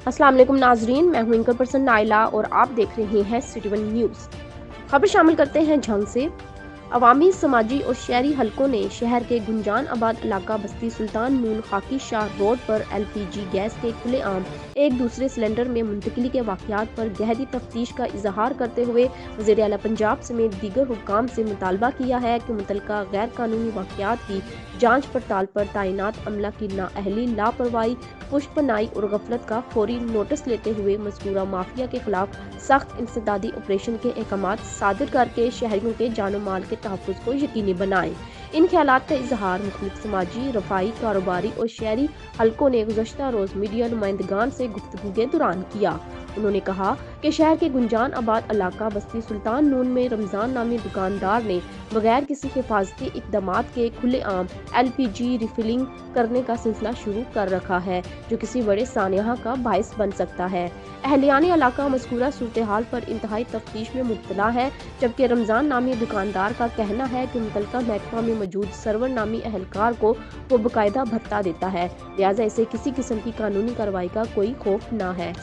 अस्सलाम वालेकुम नाजरीन, मैं हूं एंकर पर्सन नाइला और आप देख रहे हैं सिटी वन न्यूज़। खबर शामिल करते हैं झंग से। अवामी, समाजी और शहरी हलकों ने शहर के गुंजान आबाद इलाका बस्ती सुल्तान नून खाकी शाह रोड पर LPG गैस के खुलेआम एक दूसरे सिलेंडर में मुंतकिली के वाक़यात पर गहरी तफ्तीश का इजहार करते हुए वज़ीर आला पंजाब समेत दीगर हुक्काम से मुतालबा किया है कि मुतल्लिका गैर कानूनी वाक़यात की जांच पड़ताल पर तैनात अमला की नाअहली, लापरवाही, पुष्पनाई और गफलत का फौरी नोटिस लेते हुए मज़कूरा माफिया के खिलाफ सख्त इंसदादी ऑपरेशन के अहकामात सादिर करके शहरियों के जानो माल के तहफ़्फ़ुज़ को यकीनी बनाएं। इन ख्यालात का इजहार मुख्तलिफ समाजी, रफ़ाई, कारोबारी और शहरी हलकों ने गुज़श्ता रोज़ मीडिया नुमाइंदगान से गुफ्तगू के दौरान किया। उन्होंने कहा कि शहर के गुंजान आबाद इलाका बस्ती सुल्तान नून में रमज़ान नामी दुकानदार ने बगैर किसी हिफाजती इक़दामात के खुलेआम LPG रिफिलिंग करने का सिलसिला शुरू कर रखा है, जो किसी बड़े सानिया का बाइस बन सकता है। अहलियान इलाका मज़कूरा सूरत हाल पर इंतहाई तफ्तीश में मुब्तला है, जबकि रमज़ान नामी दुकानदार का कहना है कि मुतल्लिका महकमा में मौजूद सर्वर नामी अहलकार को वो बाकायदा भत्ता देता है, लिहाजा इसे किसी किस्म की कानूनी कार्रवाई का कोई खौफ न है।